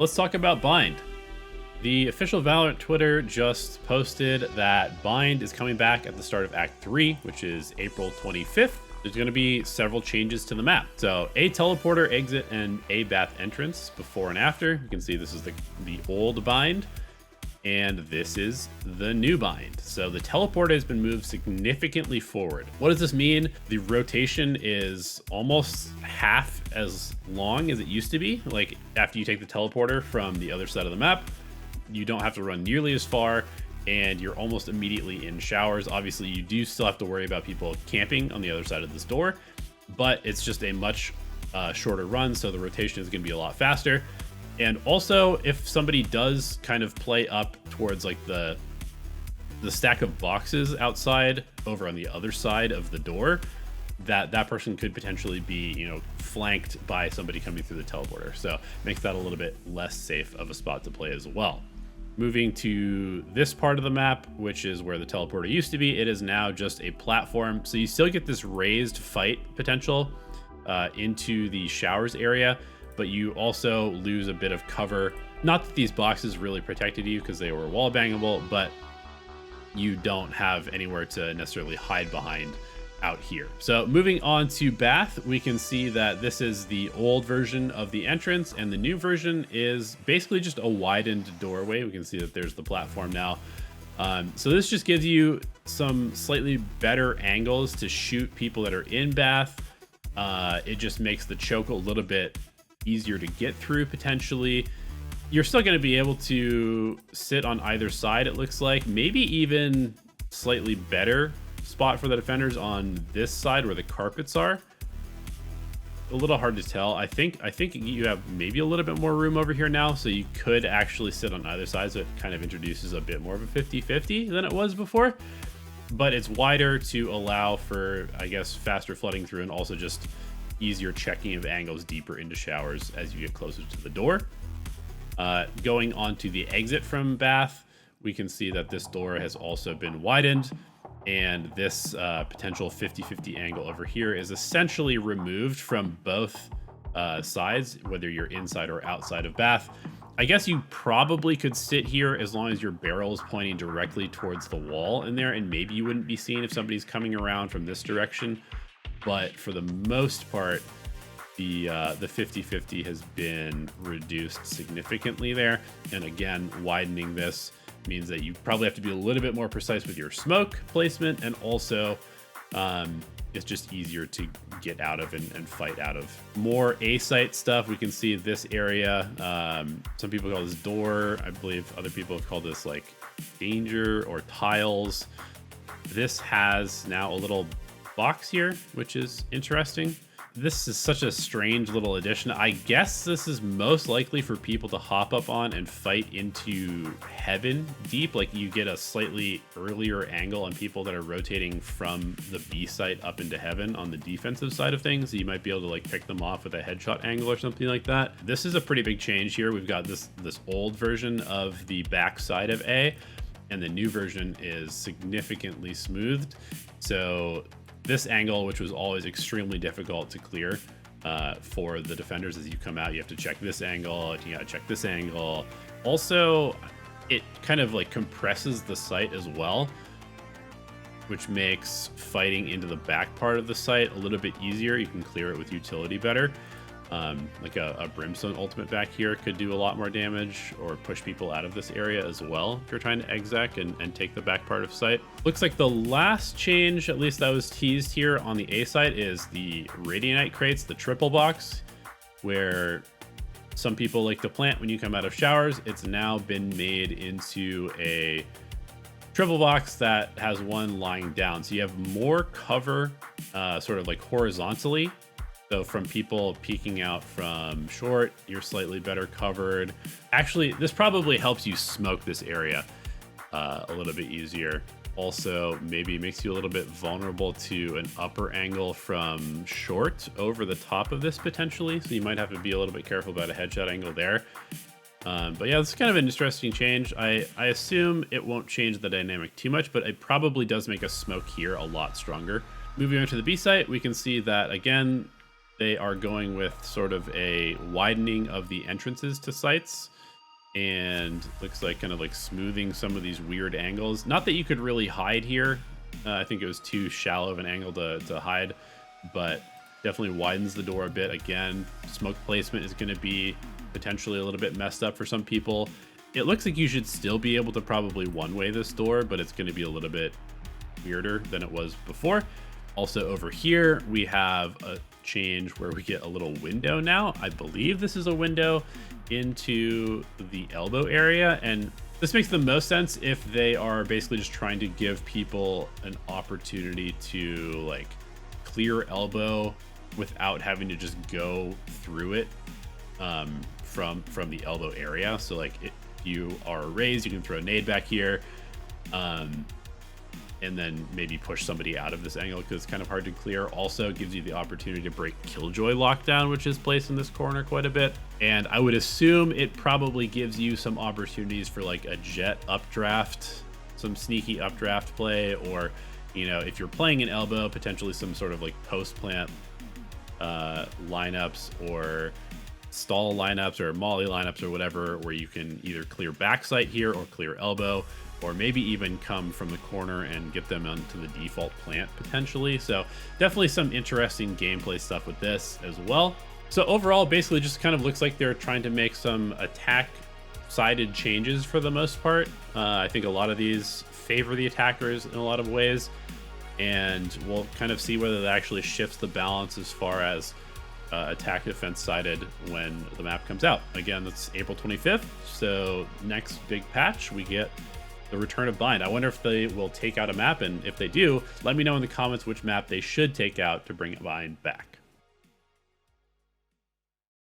Let's talk about Bind. The official Valorant Twitter just posted that Bind is coming back at the start of Act 3, which is April 25th. There's going to be several changes to the map. So a teleporter exit and a bath entrance before and after. You can see this is the old Bind, and this is the new Bind. So the teleporter has been moved significantly forward. What does this mean? The rotation is almost half as long as it used to be. Like after you take the teleporter from the other side of the map, you don't have to run nearly as far, and you're almost immediately in showers. Obviously, you do still have to worry about people camping on the other side of this door, but it's just a much shorter run, so the rotation is going to be a lot faster. And also, if somebody does kind of play up towards like the stack of boxes outside over on the other side of the door, that person could potentially be, you know, flanked by somebody coming through the teleporter. So makes that a little bit less safe of a spot to play as well. Moving to this part of the map, which is where the teleporter used to be, it is now just a platform. So you still get this raised fight potential into the showers area, but you also lose a bit of cover. Not that these boxes really protected you because they were wall bangable, but you don't have anywhere to necessarily hide behind out here. So moving on to Bath, we can see that this is the old version of the entrance, and the new version is basically just a widened doorway. We can see that there's the platform now. So this just gives you some slightly better angles to shoot people that are in Bath. It just makes the choke a little bit easier to get through potentially. You're still going to be able to sit on either side, it looks like. Maybe even slightly better spot for the defenders on this side where the carpets are. A little hard to tell. I think you have maybe a little bit more room over here now, so you could actually sit on either side, so it kind of introduces a bit more of a 50-50 than it was before. But it's wider to allow for, I guess, faster flooding through, and also just easier checking of angles deeper into showers as you get closer to the door. Going on to the exit from Bath, we can see that this door has also been widened, and this potential 50-50 angle over here is essentially removed from both sides, whether you're inside or outside of Bath. I guess you probably could sit here as long as your barrel is pointing directly towards the wall in there, and maybe you wouldn't be seen if somebody's coming around from this direction. But for the most part, the 50-50 has been reduced significantly there. And again, widening this means that you probably have to be a little bit more precise with your smoke placement, and also it's just easier to get out of and fight out of. More A-site stuff. We can see this area. Some people call this door. I believe other people have called this like danger or tiles. This has now a little box here, which is interesting. This is such a strange little addition. I guess this is most likely for people to hop up on and fight into heaven deep. Like you get a slightly earlier angle on people that are rotating from the B site up into heaven on the defensive side of things. So you might be able to like pick them off with a headshot angle or something like that. This is a pretty big change here. We've got this old version of the back side of A, and the new version is significantly smoothed. So this angle, which was always extremely difficult to clear for the defenders as you come out, you have to check this angle, you gotta check this angle. Also, it kind of like compresses the site as well, which makes fighting into the back part of the site a little bit easier. You can clear it with utility better. Like a brimstone ultimate back here could do a lot more damage or push people out of this area as well if you're trying to exec and take the back part of site. Looks like the last change, at least that was teased here on the A side, is the Radianite crates, the triple box, where some people like to plant when you come out of showers. It's now been made into a triple box that has one lying down. So you have more cover sort of like horizontally. So from people peeking out from short, you're slightly better covered. Actually, this probably helps you smoke this area a little bit easier. Also, maybe makes you a little bit vulnerable to an upper angle from short over the top of this potentially. So you might have to be a little bit careful about a headshot angle there. But yeah, it's kind of an interesting change. I assume it won't change the dynamic too much, but it probably does make a smoke here a lot stronger. Moving on to the B site, we can see that again, they are going with sort of a widening of the entrances to sites, and looks like kind of like smoothing some of these weird angles. Not that you could really hide here. I think it was too shallow of an angle to hide, but definitely widens the door a bit. Again, smoke placement is going to be potentially a little bit messed up for some people. It looks like you should still be able to probably one-way this door, but it's going to be a little bit weirder than it was before. Also over here, we have a change where we get a little window now. I believe this is a window into the elbow area, and this makes the most sense if they are basically just trying to give people an opportunity to like clear elbow without having to just go through it from the elbow area. So like if you are raised, you can throw a nade back here, and then maybe push somebody out of this angle because it's kind of hard to clear. Also gives you the opportunity to break Killjoy lockdown, which is placed in this corner quite a bit. And I would assume it probably gives you some opportunities for like a jet updraft, some sneaky updraft play, or, you know, if you're playing an elbow, potentially some sort of like post plant lineups or stall lineups or molly lineups or whatever, where you can either clear backside here or clear elbow, or maybe even come from the corner and get them onto the default plant potentially. So definitely some interesting gameplay stuff with this as well. So overall, basically just kind of looks like they're trying to make some attack sided changes for the most part. I think a lot of these favor the attackers in a lot of ways, and we'll kind of see whether that actually shifts the balance as far as attack defense sided when the map comes out. Again, that's April 25th. So next big patch, we get the return of Bind. I wonder if they will take out a map, and if they do, let me know in the comments which map they should take out to bring Bind back.